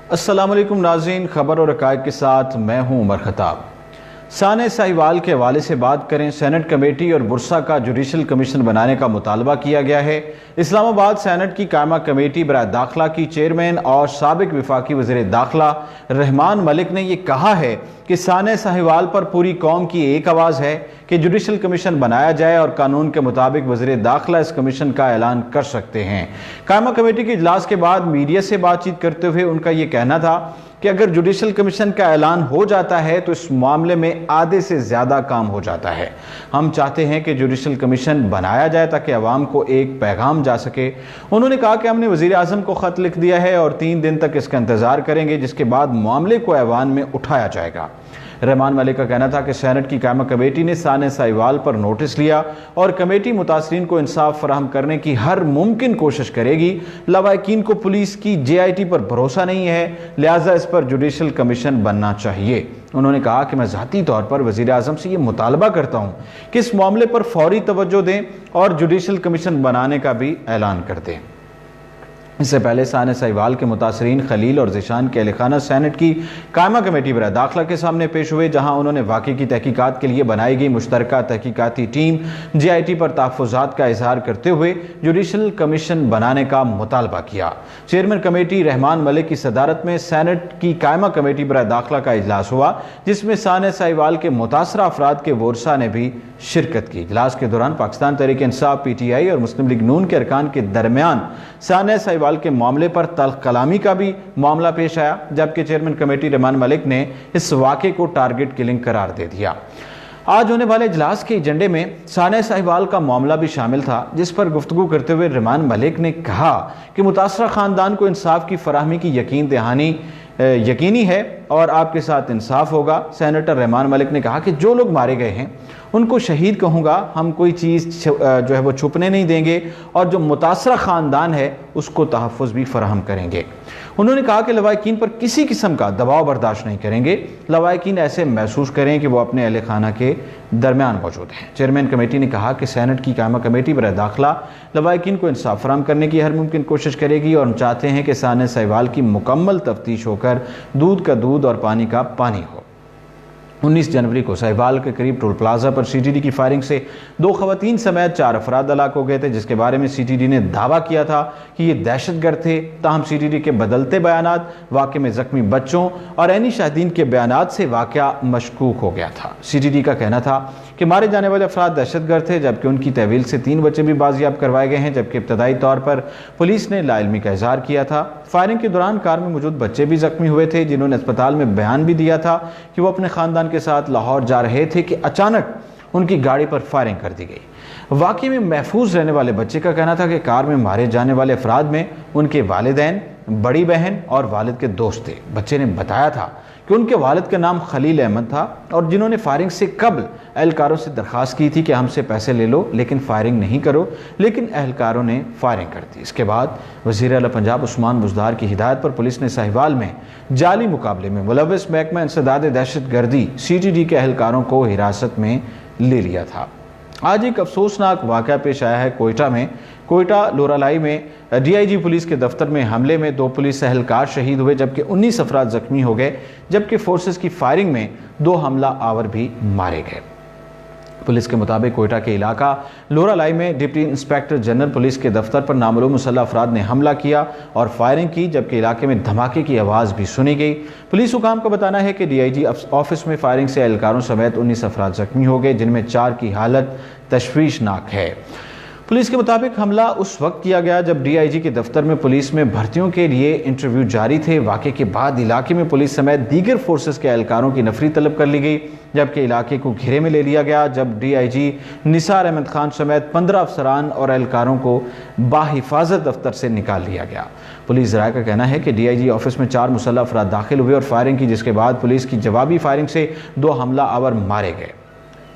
السلام علیکم ناظرین، خبر اور حقائق کے ساتھ میں ہوں عمر خطاب۔ سانحہ ساہیوال کے حوالے سے بات کریں۔ سینٹ کمیٹی اور برسا کا جوڈیشل کمیشن بنانے کا مطالبہ کیا گیا ہے۔ اسلام آباد سینٹ کی قائمہ کمیٹی برائے داخلہ کی چیئرمین اور سابق وفاقی وزیر داخلہ رحمان ملک نے یہ کہا ہے کہ سانحہ ساہیوال پر پوری قوم کی ایک آواز ہے کہ جوڈیشل کمیشن بنایا جائے اور قانون کے مطابق وزیر داخلہ اس کمیشن کا اعلان کر سکتے ہیں۔ قائمہ کمیٹی کے اجلاس کے بعد میڈیا سے بات چیت کرتے ہوئے ان کا یہ کہنا تھا کہ اگر جوڈیشل کمیشن کا اعلان ہو جاتا ہے تو اس معاملے میں آدھے سے زیادہ کام ہو جاتا ہے۔ ہم چاہتے ہیں کہ جوڈیشل کمیشن بنایا جائے تاکہ عوام کو ایک پیغام جا سکے۔ انہوں نے کہا کہ ہم نے وزیر اعظم کو خط لکھ دیا ہے اور 3 دن تک اس کا انتظار کریں گے، جس کے بعد معاملے کو ایوان میں اٹھایا جائے گا۔ رحمان ملک کا کہنا تھا کہ سینٹ کی قائمہ کمیٹی نے سانحہ ساہیوال پر نوٹس لیا اور کمیٹی متاثرین کو انصاف فراہم کرنے کی ہر ممکن کوشش کرے گی۔ لواحقین کو پولیس کی JIT پر بھروسہ نہیں ہے، لہٰذا اس پر جوڈیشل کمیشن بننا چاہیے۔ انہوں نے کہا کہ میں ذاتی طور پر وزیر اعظم سے یہ مطالبہ کرتا ہوں کہ اس معاملے پر فوری توجہ دیں اور جوڈیشل کمیشن بنانے کا بھی اعلان کر دیں۔ اس سے پہلے سانحہ ساہیوال کے متاثرین خلیل اور ذیشان کے اہل خانہ سینٹ کی قائمہ کمیٹی برائے داخلہ کے سامنے پیش ہوئے، جہاں انہوں نے واقعے کی تحقیقات کے لیے بنائی گئی مشترکہ تحقیقاتی ٹیم JIT پر تحفظات کا اظہار کرتے ہوئے جوڈیشل کمیشن بنانے کا مطالبہ کیا۔ چیئرمین کمیٹی رحمان ملک کی صدارت میں سینٹ کی قائمہ کمیٹی برائے داخلہ کا اجلاس ہوا، جس میں سانحہ ساہیوال کے متاثرہ افراد کے ورثاء نے بھی شرکت کی۔ اجلاس کے دوران پاکستان تحریک انصاف PTI اور مسلم لیگ نون کے ارکان کے درمیان سانحہ ساہیوال کے معاملے پر تلخ کلامی کا بھی معاملہ پیش آیا، جبکہ چیئرمین کمیٹی رحمان ملک نے اس واقعے کو ٹارگٹ کلنگ قرار دے دیا۔ آج ہونے والے اجلاس کے ایجنڈے میں سانحہ ساہیوال کا معاملہ بھی شامل تھا، جس پر گفتگو کرتے ہوئے رحمان ملک نے کہا کہ متاثرہ خاندان کو انصاف کی فراہمی کی یقین دہانی یقینی ہے اور آپ کے ساتھ انصاف ہوگا۔ سینیٹر رحمان ملک نے کہا کہ جو لوگ مارے گئے ہیں ان کو شہید کہوں گا، ہم کوئی چیز جو ہے وہ چھپنے نہیں دیں گے اور جو متاثرہ خاندان ہے اس کو تحفظ بھی فراہم کریں گے۔ انہوں نے کہا کہ لواحقین پر کسی قسم کا دباؤ برداشت نہیں کریں گے، لواحقین ایسے محسوس کریں کہ وہ اپنے اہل خانہ کے درمیان موجود ہیں۔ چیئرمین کمیٹی نے کہا کہ سینٹ کی قائمہ کمیٹی برائے داخلہ لواحقین کو انصاف فراہم کرنے کی ہر ممکن کوشش کرے گی اور ہم چاہتے ہیں کہ سانحہ ساہیوال کی مکمل تفتیش ہو کر دودھ کا دودھ اور پانی کا پانی ہو۔ 19 جنوری کو ساہیوال کے قریب ٹول پلازا پر CTD کی فائرنگ سے 2 خواتین سمیت 4 افراد ہلاک ہو گئے تھے، جس کے بارے میں CTD نے دعویٰ کیا تھا کہ یہ دہشت گرد تھے۔ تاہم CTD کے بدلتے بیانات، واقعے میں زخمی بچوں اور عینی شاہدین کے بیانات سے واقعہ مشکوک ہو گیا تھا۔ CTD کا کہنا تھا کہ مارے جانے والے افراد دہشت گرد تھے، جبکہ ان کی تحویل سے 3 بچے بھی بازیاب کروائے گئے ہیں، جبکہ ابتدائی طور پر پولیس نے لاعلمی کا اظہار کیا تھا۔ فائرنگ کے دوران کار میں موجود بچے بھی زخمی ہوئے تھے، جنہوں نے اسپتال میں بیان بھی دیا تھا کہ وہ اپنے خاندان کے ساتھ لاہور جا رہے تھے کہ اچانک ان کی گاڑی پر فائرنگ کر دی گئی۔ واقعے میں محفوظ رہنے والے بچے کا کہنا تھا کہ کار میں مارے جانے والے افراد میں ان کے والدین، بڑی بہن اور والد کے دوست تھے۔ بچے نے بتایا تھا کہ ان کے والد کا نام خلیل احمد تھا اور جنہوں نے فائرنگ سے قبل اہلکاروں سے درخواست کی تھی کہ ہم سے پیسے لے لو لیکن فائرنگ نہیں کرو، لیکن اہلکاروں نے فائرنگ کر دی۔ اس کے بعد وزیر اعلیٰ پنجاب عثمان بزدار کی ہدایت پر پولیس نے ساہیوال میں جعلی مقابلے میں ملوث محکمہ انسداد دہشت گردی CTD کے اہلکاروں کو حراست میں لے لیا تھا۔ آج ایک افسوسناک واقعہ پیش آیا ہے کوئٹہ میں۔ کوئٹہ لورالائی میں DIG پولیس کے دفتر میں حملے میں 2 پولیس اہلکار شہید ہوئے، جبکہ 19 افراد زخمی ہو گئے، جبکہ فورسز کی فائرنگ میں 2 حملہ آور بھی مارے گئے۔ پولیس کے مطابق کوئٹہ کے علاقہ لورالائی میں ڈپٹی انسپیکٹر جنرل پولیس کے دفتر پر نامعلوم مسلح افراد نے حملہ کیا اور فائرنگ کی، جبکہ علاقے میں دھماکے کی آواز بھی سنی گئی۔ پولیس حکام کا بتانا ہے کہ DIG آفس میں فائرنگ سے اہلکاروں سمیت 19 افراد زخمی ہو گئے، جن میں 4 کی حالت تشویشناک ہے۔ پولیس کے مطابق حملہ اس وقت کیا گیا جب DIG کے دفتر میں پولیس میں بھرتیوں کے لیے انٹرویو جاری تھے۔ واقعے کے بعد علاقے میں پولیس سمیت دیگر فورسز کے اہلکاروں کی نفری طلب کر لی گئی، جبکہ علاقے کو گھیرے میں لے لیا گیا جب DIG نثار احمد خان سمیت 15 افسران اور اہلکاروں کو باحفاظت دفتر سے نکال لیا گیا۔ پولیس ذرائع کا کہنا ہے کہ DIG آفس میں 4 مسلح افراد داخل ہوئے اور فائرنگ کی، جس کے بعد پولیس کی جوابی فائرنگ سے 2 حملہ آور مارے گئے۔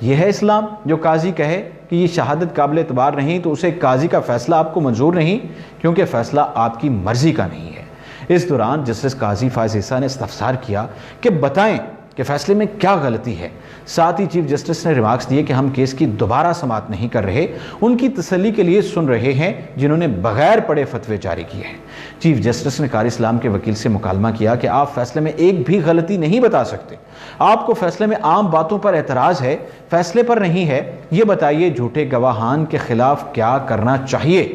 یہ ہے اسلام؟ جو قاضی کہے کہ یہ شہادت قابل اعتبار نہیں تو اسے قاضی کا فیصلہ آپ کو منظور نہیں، کیونکہ فیصلہ آپ کی مرضی کا نہیں ہے۔ اس دوران جسٹس قاضی فائز عیسیٰ نے استفسار کیا کہ بتائیں کہ فیصلے میں کیا غلطی ہے۔ ساتھ ہی چیف جسٹس نے ریمارکس دیے کہ ہم کیس کی دوبارہ سماعت نہیں کر رہے، ان کی تسلی کے لیے سن رہے ہیں جنہوں نے بغیر پڑھے فتوے جاری کیے ہیں۔ چیف جسٹس نے قاری اسلام کے وکیل سے مکالمہ کیا کہ آپ فیصلے میں ایک بھی غلطی نہیں بتا سکتے، آپ کو فیصلے میں عام باتوں پر اعتراض ہے، فیصلے پر نہیں ہے۔ یہ بتائیے جھوٹے گواہان کے خلاف کیا کرنا چاہیے۔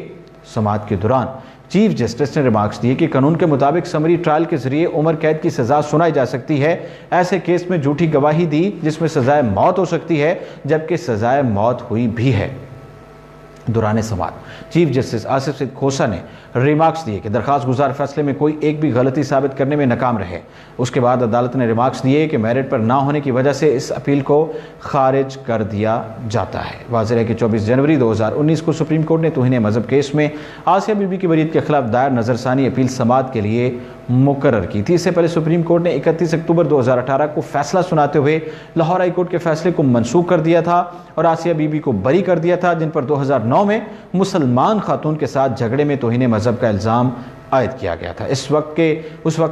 سماعت کے دوران چیف جسٹس نے ریمارکس دیے کہ قانون کے مطابق سمری ٹرائل کے ذریعے عمر قید کی سزا سنائی جا سکتی ہے۔ ایسے کیس میں جھوٹی گواہی دی جس میں سزائے موت ہو سکتی ہے، جبکہ سزائے موت ہوئی بھی ہے۔ دوران سماعت چیف جسٹس آصف سعید کھوسہ نے ریمارکس دیے کہ درخواست گزار فیصلے میں کوئی ایک بھی غلطی ثابت کرنے میں ناکام رہے۔ اس کے بعد عدالت نے ریمارکس دیے کہ میرٹ پر نہ ہونے کی وجہ سے اس اپیل کو خارج کر دیا جاتا ہے۔ واضح ہے کہ 24 جنوری 2019 کو سپریم کورٹ نے توہین مذہب کیس میں آسیہ بی بی کی بریت کے خلاف دائر نظر ثانی اپیل سماعت کے لیے مقرر کی تھی۔ اس سے پہلے سپریم کورٹ نے 31 اکتوبر 2018 کو فیصلہ سناتے ہوئے لاہور ہائی کورٹ کے فیصلے کو منسوخ کر دیا تھا اور آسیہ بی بی کو بری کر دیا تھا، جن پر 2009 میں مسلمان خاتون کے ساتھ جھگڑے میں توہین مذہب کا الزام عائد کیا گیا تھا۔ اس وقت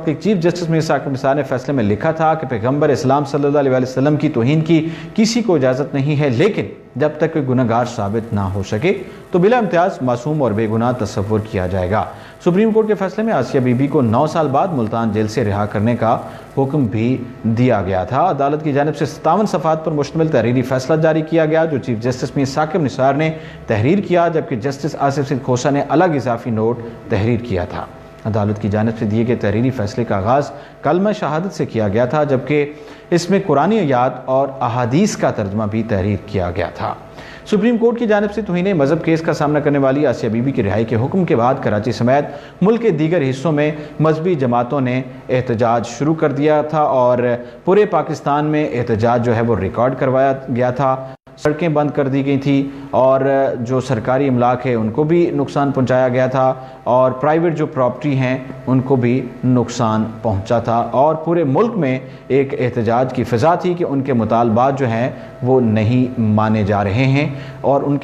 کے چیف جسٹس مرزا ساکب نثار نے فیصلے میں لکھا تھا کہ پیغمبر اسلام صلی اللہ علیہ وسلم کی توہین کی کسی کو اجازت نہیں ہے، لیکن جب تک کوئی گنہگار ثابت نہ ہو سکے تو بلا امتیاز معصوم اور بے گناہ تصور کیا جائے گا۔ سپریم کورٹ کے فیصلے میں آسیہ بی بی کو 9 سال بعد ملتان جیل سے رہا کرنے کا حکم بھی دیا گیا تھا۔ عدالت کی جانب سے 57 صفحات پر مشتمل تحریری فیصلہ جاری کیا گیا جو چیف جسٹس مرزا ساکب نثار نے تحریر کیا، جبکہ جسٹس آصف سعید کھوسہ نے الگ اضافی نوٹ تحریر کیا تھا۔ عدالت کی جانب سے دیے گئے تحریری فیصلے کا آغاز کلمہ شہادت سے کیا گیا تھا، جبکہ اس میں قرآنی آیات اور احادیث کا ترجمہ بھی تحریر کیا گیا تھا۔ سپریم کورٹ کی جانب سے توہین مذہب کیس کا سامنا کرنے والی آسیہ بی بی کی رہائی کے حکم کے بعد کراچی سمیت ملک کے دیگر حصوں میں مذہبی جماعتوں نے احتجاج شروع کر دیا تھا اور پورے پاکستان میں احتجاج جو ہے وہ ریکارڈ کروایا گیا تھا۔ سڑکیں بند کر دی گئی تھی اور جو سرکاری املاک ہے ان کو بھی نقصان پہنچایا گیا تھا اور پرائیویٹ جو پراپرٹی ہیں ان کو بھی نقصان پہنچا تھا، اور پورے ملک میں ایک احتجاج کی فضا تھی کہ ان کے مطالبات جو ہیں وہ نہیں مانے جا رہے ہیں اور ان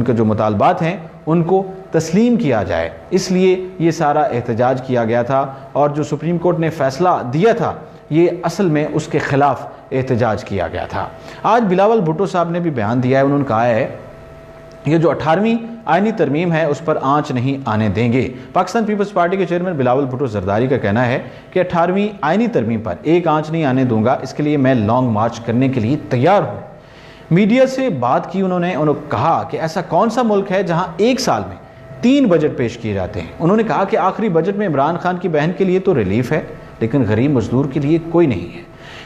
کے جو مطالبات ہیں ان کو تسلیم کیا جائے۔ اس لیے یہ سارا احتجاج کیا گیا تھا اور جو سپریم کورٹ نے فیصلہ دیا تھا یہ اصل میں اس کے خلاف احتجاج کیا گیا تھا۔ آج بلاول بھٹو صاحب نے بھی بیان دیا ہے، انہوں نے کہا ہے یہ جو 18ویں آئینی ترمیم ہے اس پر آنچ نہیں آنے دیں گے۔ پاکستان پیپلز پارٹی کے چیئرمین بلاول بھٹو زرداری کا کہنا ہے کہ 18ویں آئینی ترمیم پر ایک آنچ نہیں آنے دوں گا، اس کے لیے میں لانگ مارچ کرنے کے لیے تیار ہوں۔ میڈیا سے بات کی انہوں نے کہا کہ ایسا کون سا ملک ہے جہاں ایک سال میں 3 بجٹ پیش کیے جاتے ہیں۔ انہوں نے کہا کہ آخری بجٹ میں عمران خان کی بہن کے لیے تو ریلیف ہے لیکن غریب مزدور کے لیے کوئی نہیں ہے۔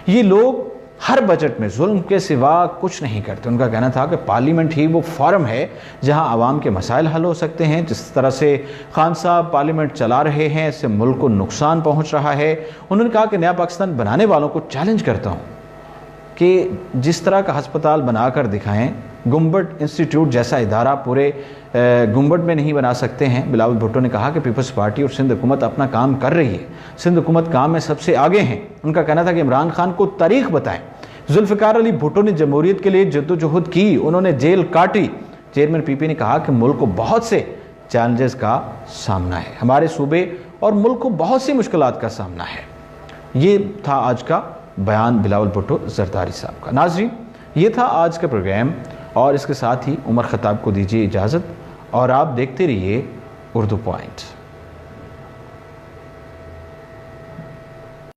یہ لوگ ہر بجٹ میں ظلم کے سوا کچھ نہیں کرتے۔ ان کا کہنا تھا کہ پارلیمنٹ ہی وہ فورم ہے جہاں عوام کے مسائل حل ہو سکتے ہیں۔ جس طرح سے خان صاحب پارلیمنٹ چلا رہے ہیں اس سے ملک کو نقصان پہنچ رہا ہے۔ انہوں نے کہا کہ نیا پاکستان بنانے والوں کو چیلنج کرتا ہوں کہ جس طرح کا ہسپتال بنا کر دکھائیں، گنبد انسٹیٹیوٹ جیسا ادارہ پورے گنبد میں نہیں بنا سکتے ہیں۔ بلاول بھٹو نے کہا کہ پیپلز پارٹی اور سندھ حکومت اپنا کام کر رہی ہے، سندھ حکومت کام میں سب سے آگے ہیں۔ ان کا کہنا تھا کہ عمران خان کو تاریخ بتائیں۔ ذوالفقار علی بھٹو نے جمہوریت کے لیے جدوجہد کی، انہوں نے جیل کاٹی۔ چیئرمین پی پی نے کہا کہ ملک کو بہت سے چیلنجز کا سامنا ہے، ہمارے صوبے اور ملک کو بہت سی مشکلات کا سامنا ہے۔ یہ تھا آج کا بیان بلاول بھٹو زرداری صاحب کا۔ ناظرین، یہ تھا آج کا پروگرام اور اس کے ساتھ ہی عمر خطاب کو دیجیے اجازت اور آپ دیکھتے رہیے اردو پوائنٹ۔